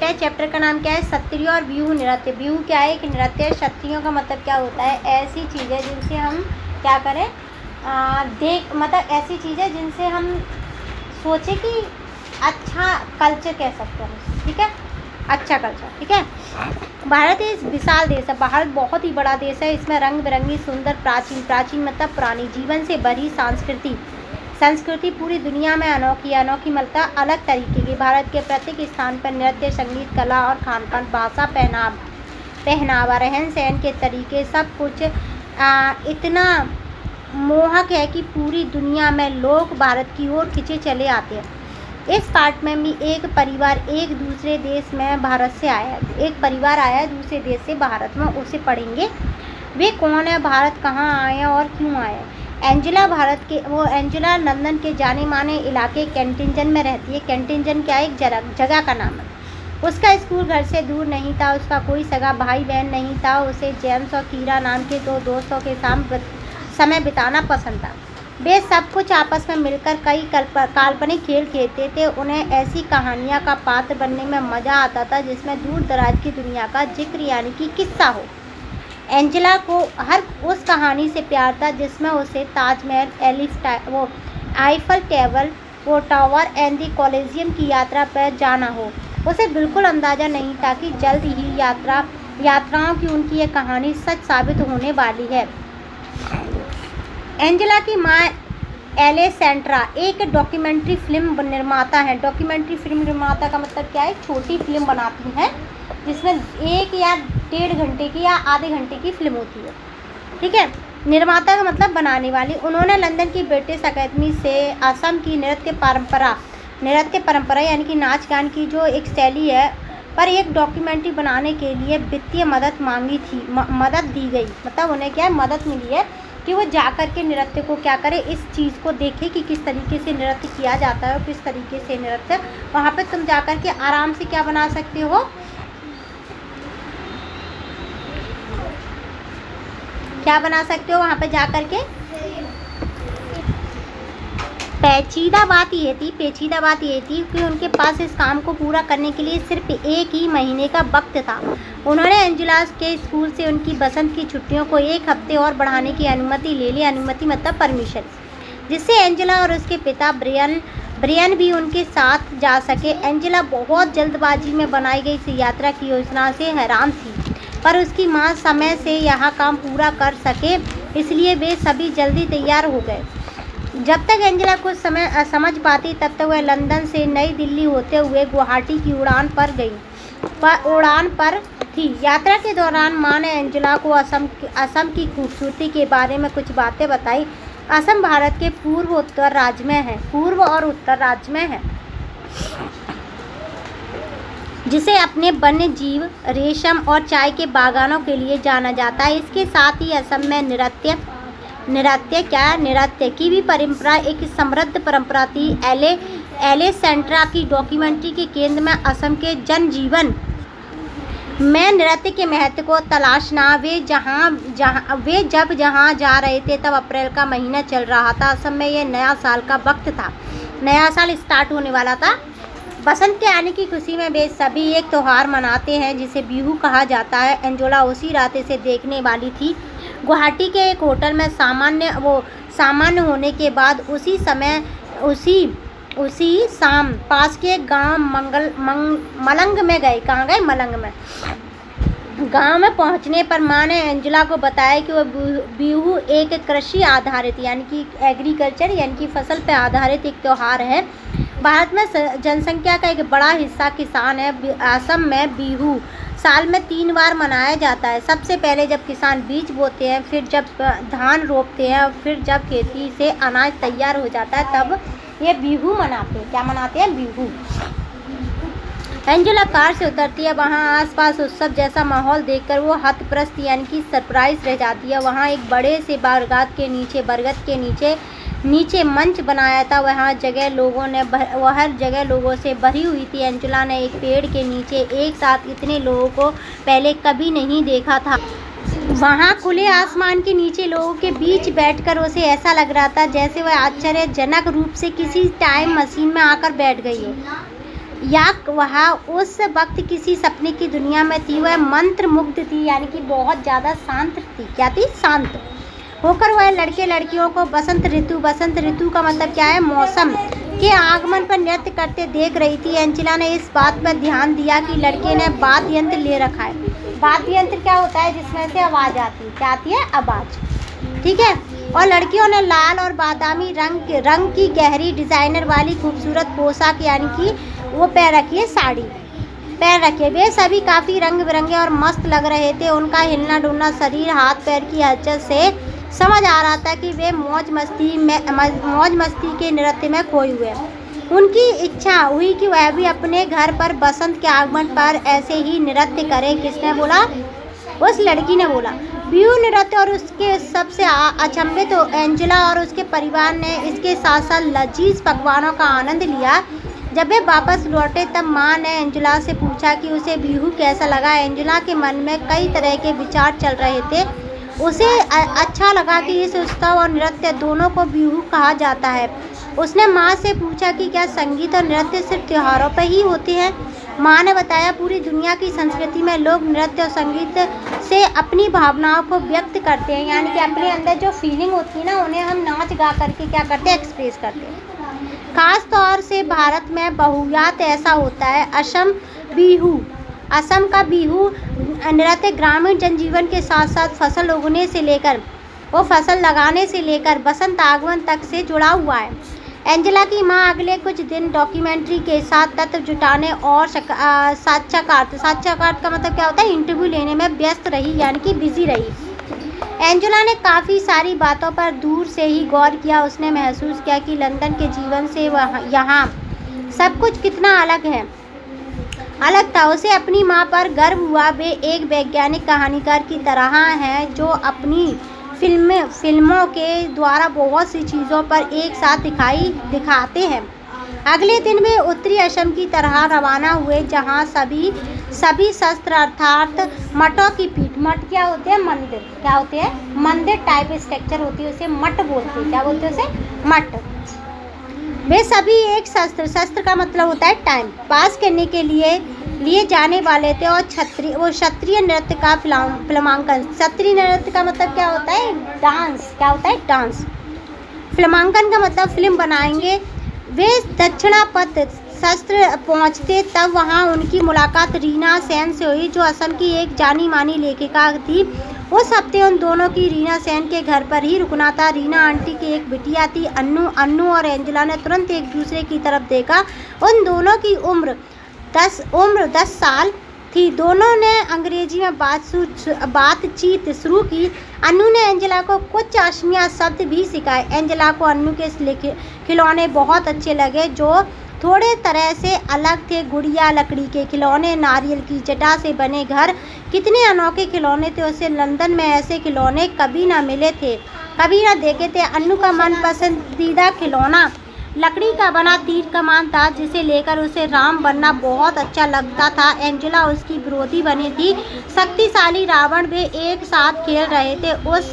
है। चैप्टर का नाम क्या है? क्षत्रिय और व्यूह नृत्य। व्यूह क्या है? एक नृत्य। क्षत्रियों का मतलब क्या होता है? ऐसी चीज़ें जिनसे हम क्या करें, मतलब ऐसी चीज़ें जिनसे हम सोचे कि अच्छा कल्चर कह सकते हैं, ठीक है, अच्छा कल्चर, ठीक है। भारत एक विशाल देश है। भारत बहुत ही बड़ा देश है। इसमें रंग बिरंगी सुंदर प्राचीन मतलब पुरानी जीवन से भरी संस्कृति पूरी दुनिया में अनोखी मतलब अलग तरीके की। भारत के प्रत्येक स्थान पर नृत्य, संगीत, कला और खान पान, भाषा, पहनावा, रहन सहन के तरीके सब कुछ इतना मोहक है कि पूरी दुनिया में लोग भारत की ओर खिंचे चले आते हैं। इस पार्ट में भी एक परिवार एक दूसरे देश में भारत से आया है। एक परिवार आया है दूसरे देश से भारत में, उसे पढ़ेंगे। वे कौन है, भारत कहाँ आए हैं और क्यों आए हैं? एंजेला लंदन के जाने माने इलाके केंटिंगटन में रहती है। केंटिंगटन क्या है? एक जगह का नाम है। उसका स्कूल घर से दूर नहीं था। उसका कोई सगा भाई बहन नहीं था। उसे जेम्स और कीरा नाम के दो दोस्तों के साथ समय बिताना पसंद था। वे सब कुछ आपस में मिलकर कई काल्पनिक खेल खेलते थे। उन्हें ऐसी कहानियाँ का पात्र बनने में मज़ा आता था जिसमें दूर दराज की दुनिया का जिक्र यानी कि किस्सा हो। एंजेला को हर उस कहानी से प्यार था जिसमें उसे Taj Mahal, Eiffel tower and the collegium की यात्रा पर जाना हो। उसे बिल्कुल अंदाज़ा नहीं था कि जल्द ही यात्राओं की उनकी ये कहानी सच साबित होने वाली है। एंजेला की माँ एलेसेंड्रा एक डॉक्यूमेंट्री फिल्म निर्माता है। डॉक्यूमेंट्री फिल्म निर्माता का मतलब क्या है? छोटी फिल्म बनाती हैं जिसमें 1 या 1.5 घंटे की या आधे घंटे की फिल्म होती है, ठीक है। निर्माता का मतलब बनाने वाली। उन्होंने लंदन की ब्रिटिश अकेडमी से असम की नृत्य परंपरा यानी कि नाच गान की जो एक शैली है पर एक डॉक्यूमेंट्री बनाने के लिए वित्तीय मदद मांगी थी। मदद दी गई, मतलब उन्हें क्या है, मदद मिली है कि वो जाकर के नृत्य को क्या करे, इस चीज़ को देखे कि किस तरीके से नृत्य किया जाता है और किस तरीके से नृत्य वहाँ पे तुम जाकर के आराम से क्या बना सकते हो, क्या बना सकते हो वहाँ पे जाकर के। पेचीदा बात ये थी कि उनके पास इस काम को पूरा करने के लिए सिर्फ 1 ही महीने का वक्त था। उन्होंने एंजेला के स्कूल से उनकी बसंत की छुट्टियों को 1 हफ्ते और बढ़ाने की अनुमति ले ली। अनुमति मतलब परमिशन, जिससे एंजेला और उसके पिता ब्रियन भी उनके साथ जा सके। एंजेला बहुत जल्दबाजी में बनाई गई इस यात्रा की योजना से हैरान थी, पर उसकी माँ समय से यह काम पूरा कर सके इसलिए वे सभी जल्दी तैयार हो गए। जब तक एंजेला कुछ समय समझ पाती तब तक वह लंदन से नई दिल्ली होते हुए गुवाहाटी की उड़ान पर थी। यात्रा के दौरान माँ ने एंजेला को असम की खूबसूरती के बारे में कुछ बातें बताई। असम भारत के पूर्व और उत्तर राज्य में है, जिसे अपने वन्य जीव, रेशम और चाय के बागानों के लिए जाना जाता है। इसके साथ ही असम में नृत्य की भी परंपरा एक समृद्ध परंपरा थी। एलेसेंड्रा की डॉक्यूमेंट्री के केंद्र में असम के जनजीवन में नृत्य के महत्व को तलाशना। वे जब जहाँ जा रहे थे तब अप्रैल का महीना चल रहा था। असम में यह नया साल का वक्त था, नया साल स्टार्ट होने वाला था। बसंत के आने की खुशी में वे सभी एक त्यौहार मनाते हैं जिसे बिहू कहा जाता है। एंजेला उसी रात इसे देखने वाली थी। गुवाहाटी के एक होटल में सामान्य होने के बाद उसी शाम पास के गांव मलंग में गए। कहाँ गए? मलंग में। गांव में पहुंचने पर माँ ने एंजेला को बताया कि वह बिहू एक कृषि आधारित यानी कि एग्रीकल्चर यानी कि फसल पर आधारित एक त्यौहार है। भारत में जनसंख्या का एक बड़ा हिस्सा किसान है। असम में बिहू साल में 3 बार मनाया जाता है। सबसे पहले जब किसान बीज बोते हैं, फिर जब धान रोपते हैं और फिर जब खेती से अनाज तैयार हो जाता है तब ये बिहू मनाते हैं। क्या मनाते हैं? बिहू। एंजेला कार से उतरती है। वहाँ आसपास उत्सव जैसा माहौल देखकर वो हतप्रस्त यानी कि सरप्राइज रह जाती है। वहाँ एक बड़े से बरगद के नीचे मंच बनाया था। वह जगह लोगों से भरी हुई थी। एंजेला ने एक पेड़ के नीचे एक साथ इतने लोगों को पहले कभी नहीं देखा था। वहाँ खुले आसमान के नीचे लोगों के बीच बैठकर उसे ऐसा लग रहा था जैसे वह आश्चर्यजनक रूप से किसी टाइम मशीन में आकर बैठ गई हो। या वह उस वक्त किसी सपने की दुनिया में थी। वह मंत्र मुग्ध थी, यानी कि बहुत ज़्यादा शांत थी। क्या थी? शांत होकर वह लड़के लड़कियों को बसंत ऋतु का मतलब क्या है? मौसम के आगमन पर नृत्य करते देख रही थी। एंजेला ने इस बात पर ध्यान दिया कि लड़के ने वाद्य यंत्र ले रखा है। वाद्य यंत्र क्या होता है? जिसमें से आवाज़ आती है। क्या आती है? आवाज़। ठीक है। और लड़कियों ने लाल और बादामी रंग की गहरी डिज़ाइनर वाली खूबसूरत पोशाक, यानी कि वो पहन रखी है, साड़ी पहन रखी है। वे सभी काफ़ी रंग बिरंगे और मस्त लग रहे थे। उनका हिलना डुलना, शरीर हाथ पैर की हलचल से समझ आ रहा था कि वे मौज मस्ती के नृत्य में खोए हुए। उनकी इच्छा हुई कि वह भी अपने घर पर बसंत के आगमन पर ऐसे ही नृत्य करे। किसने बोला? उस लड़की ने बोला। बिहू नृत्य और उसके सबसे अचंभित तो एंजेला और उसके परिवार ने इसके साथ साथ लजीज पकवानों का आनंद लिया। जब वे वापस लौटे तब माँ ने एंजेला से पूछा कि उसे बिहू कैसा लगा। एंजेला के मन में कई तरह के विचार चल रहे थे। उसे अच्छा लगा कि इस उत्सव और नृत्य दोनों को बिहू कहा जाता है। उसने माँ से पूछा कि क्या संगीत और नृत्य सिर्फ त्योहारों पर ही होते हैं। माँ ने बताया, पूरी दुनिया की संस्कृति में लोग नृत्य और संगीत से अपनी भावनाओं को व्यक्त करते हैं, यानी कि अपने अंदर जो फीलिंग होती है ना, उन्हें हम नाच गा करके क्या करते हैं? एक्सप्रेस करते हैं। खास तौर से भारत में बहुयात ऐसा होता है। असम का बिहू नृत्य ग्रामीण जनजीवन के साथ साथ फसल उगने से लेकर फसल लगाने से लेकर बसंत आगमन तक से जुड़ा हुआ है। एंजेला की माँ अगले कुछ दिन डॉक्यूमेंट्री के साथ तथ्य जुटाने और साक्षात्कार का मतलब क्या होता है? इंटरव्यू लेने में व्यस्त रही, यानी कि बिजी रही। एंजेला ने काफ़ी सारी बातों पर दूर से ही गौर किया। उसने महसूस किया कि लंदन के जीवन से यहाँ सब कुछ कितना अलग था। उसे अपनी माँ पर गर्व हुआ। वे एक वैज्ञानिक कहानीकार की तरह हैं जो अपनी फिल्मों के द्वारा बहुत सी चीज़ों पर एक साथ दिखाते हैं। अगले दिन वे उत्तरी असम की तरह रवाना हुए, जहाँ सभी शस्त्र अर्थात मठों की पीठ। मठ क्या होते हैं? मंदिर। क्या होते हैं? मंदिर टाइप स्ट्रक्चर होती है, उसे मठ बोलते हैं। क्या बोलते हैं उसे? मठ। वे सभी एक शस्त्र का मतलब होता है टाइम पास करने के लिए जाने वाले थे। और क्षत्रिय नृत्य का फिल्मांकन। क्षत्रिय नृत्य का मतलब क्या होता है? डांस। क्या होता है? डांस। फिल्मांकन का मतलब फिल्म बनाएंगे। वे दक्षिणापथ शस्त्र पहुंचते तब वहां उनकी मुलाकात रीना सेन से हुई, जो असम की एक जानी मानी लेखिका थी। उस हफ्ते उन दोनों की रीना सेन के घर पर ही रुकना था। रीना आंटी की एक बिटिया थी, अन्नू और एंजेला ने तुरंत एक दूसरे की तरफ देखा। उन दोनों की उम्र 10 साल थी। दोनों ने अंग्रेजी में बातचीत शुरू की। अन्नू ने एंजेला को कुछ असमिया शब्द भी सिखाए। एंजेला को अन्नू के खिलौने बहुत अच्छे लगे, जो थोड़े तरह से अलग थे। गुड़िया, लकड़ी के खिलौने, नारियल की जटा से बने घर, कितने अनोखे खिलौने थे। उसे लंदन में ऐसे खिलौने कभी ना मिले थे, कभी ना देखे थे। अन्नू का मन पसंदीदा खिलौना लकड़ी का बना तीर कमान था, जिसे लेकर उसे राम बनना बहुत अच्छा लगता था। एंजेला उसकी विरोधी बनी थी, शक्तिशाली रावण। वे एक साथ खेल रहे थे। उस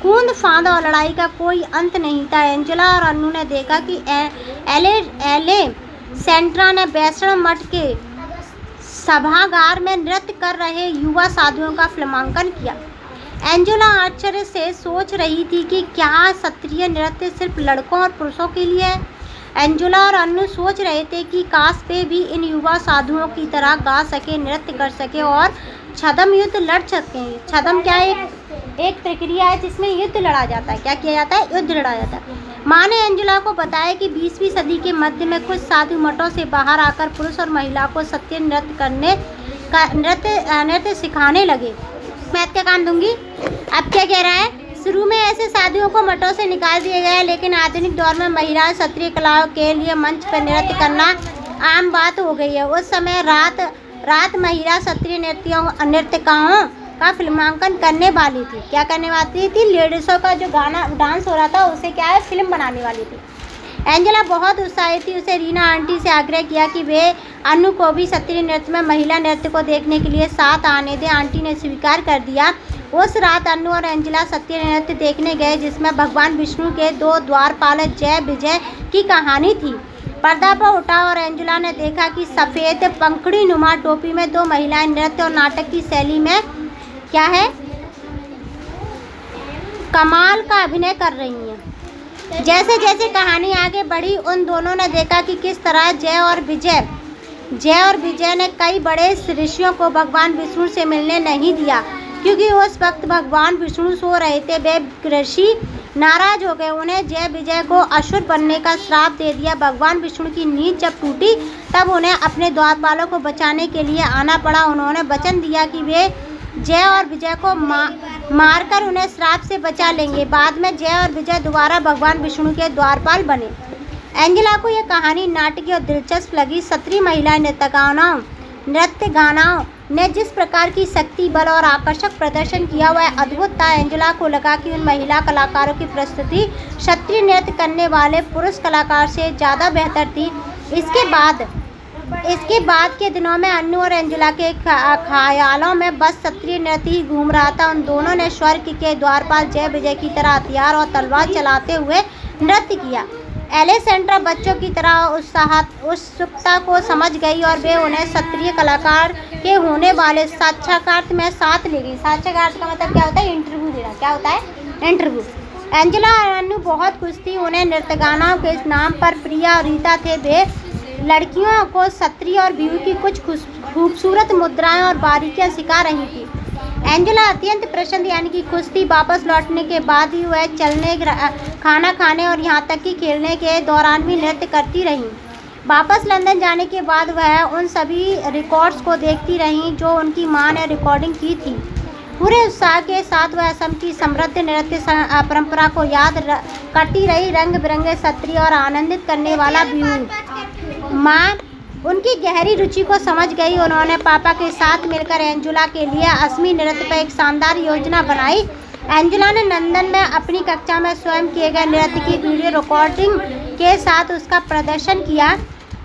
कूद फांद और लड़ाई का कोई अंत नहीं था। एंजेला और अन्नू ने देखा कि एलेक्सेंड्रा ने वैष्णव मठ के सभागार में नृत्य कर रहे युवा साधुओं का फिल्मांकन किया। एंजेला आश्चर्य से सोच रही थी कि क्या क्षत्रिय नृत्य सिर्फ लड़कों और पुरुषों के लिए है। एंजेला और अन्नू सोच रहे थे कि काश वे भी इन युवा साधुओं की तरह गा सके, नृत्य कर सके और छद्म युद्ध लड़ सकें। छद्म क्या है? एक प्रक्रिया है जिसमें युद्ध लड़ा जाता है। क्या किया जाता है? युद्ध लड़ा जाता है। माँ ने एंजेला को बताया कि 20वीं सदी के मध्य में कुछ साधु मठों से बाहर आकर पुरुष और महिला को सत्य नृत्य सिखाने लगे। मैं क्या काम दूंगी। अब क्या कह रहा है? शुरू में ऐसे साधुओं को मठों से निकाल दिया गया, लेकिन आधुनिक दौर में महिलाएं क्षत्रिय कलाओं के लिए मंच पर नृत्य करना आम बात हो गई है। उस समय रात महिला क्षत्रिय नृत्यकाओं का फिल्मांकन करने वाली थी। क्या करने वाली थी? लेडीज़ों का जो डांस हो रहा था उसे क्या है? फिल्म बनाने वाली थी। एंजेला बहुत उत्साहित थी। उसे रीना आंटी से आग्रह किया कि वे अन्नू को भी क्षत्रिय नृत्य में महिला नृत्य को देखने के लिए साथ आने दें। आंटी ने स्वीकार कर दिया। उस रात अन्नू और एंजेला क्षत्रिय नृत्य देखने गए, जिसमें भगवान विष्णु के 2 द्वारपाल जय विजय की कहानी थी। पर्दा पर उठा और एंजुला ने देखा कि सफ़ेद पंखुड़ी नुमा टोपी में दो महिलाएं नृत्य और नाटक की शैली में क्या है, कमाल का अभिनय कर रही हैं। जैसे जैसे कहानी आगे बढ़ी उन दोनों ने देखा कि किस तरह जय और विजय ने कई बड़े ऋषियों को भगवान विष्णु से मिलने नहीं दिया, क्योंकि उस वक्त भगवान विष्णु सो रहे थे। वे ऋषि नाराज हो गए। उन्हें जय विजय को असुर बनने का श्राप दे दिया। भगवान विष्णु की नींद जब टूटी तब उन्हें अपने द्वारपालों को बचाने के लिए आना पड़ा। उन्होंने वचन दिया कि वे जय और विजय को मारकर उन्हें श्राप से बचा लेंगे। बाद में जय और विजय दोबारा भगवान विष्णु के द्वारपाल बने। एंजेला को यह कहानी नाटकीय और दिलचस्प लगी। क्षत्रिय महिला नृत्य गानाओं ने जिस प्रकार की शक्ति, बल और आकर्षक प्रदर्शन किया वह अद्भुत था। एंजेला को लगा कि उन महिला कलाकारों की प्रस्तुति क्षत्रिय नृत्य करने वाले पुरुष कलाकार से ज़्यादा बेहतर थी। इसके बाद के दिनों में अन्नू और एंजेला के ख्यालों में बस क्षत्रिय नृत्य ही घूम रहा था। उन दोनों ने स्वर्ग के द्वारपाल जय विजय की तरह हथियार और तलवार चलाते हुए नृत्य किया। एलेसेंड्रा बच्चों की तरह उत्सुकता को समझ गई और वे उन्हें क्षत्रिय कलाकार के होने वाले साक्षात्कार में साथ ले गई। साक्षात्कार का मतलब क्या होता है, इंटरव्यू देना। क्या होता है, इंटरव्यू। एंजेला और अन्नू बहुत खुश थी। उन्हें नृत्यगानाओं के इस नाम पर प्रिया और रीता थे। वे लड़कियों को क्षत्रिय और बिहू की कुछ खूबसूरत मुद्राएं और बारीकियां सिखा रही थी। एंजेला अत्यंत प्रसन्न यानी कि खुश थी। वापस लौटने के बाद ही वह चलने, खाना खाने और यहाँ तक कि खेलने के दौरान भी नृत्य करती रहीं। वापस लंदन जाने के बाद वह उन सभी रिकॉर्ड्स को देखती रहीं जो उनकी मां ने रिकॉर्डिंग की थी। पूरे उत्साह के साथ वह असम की समृद्ध नृत्य परंपरा को याद करती रही। रंग बिरंगे क्षत्रिय और आनंदित करने वाला बिहू। माँ उनकी गहरी रुचि को समझ गई। उन्होंने पापा के साथ मिलकर एंजेला के लिए असमी नृत्य पर एक शानदार योजना बनाई। एंजेला ने लंदन में अपनी कक्षा में स्वयं किए गए नृत्य की वीडियो रिकॉर्डिंग के साथ उसका प्रदर्शन किया।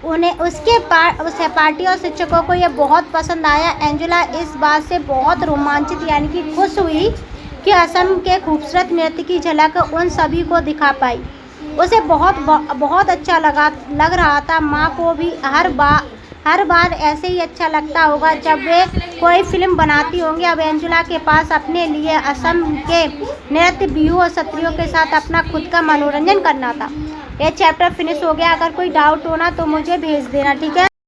उसे पार्टी और शिक्षकों को यह बहुत पसंद आया। एंजेला इस बात से बहुत रोमांचित यानी कि खुश हुई कि असम के खूबसूरत नृत्य की झलक उन सभी को दिखा पाई। उसे बहुत अच्छा लग रहा था। माँ को भी हर बार ऐसे ही अच्छा लगता होगा जब वे कोई फिल्म बनाती होंगी। अब एंजेला के पास अपने लिए असम के नृत्य, बिहू और क्षत्रियों के साथ अपना खुद का मनोरंजन करना था। ये चैप्टर फिनिश हो गया। अगर कोई डाउट हो ना तो मुझे भेज देना, ठीक है।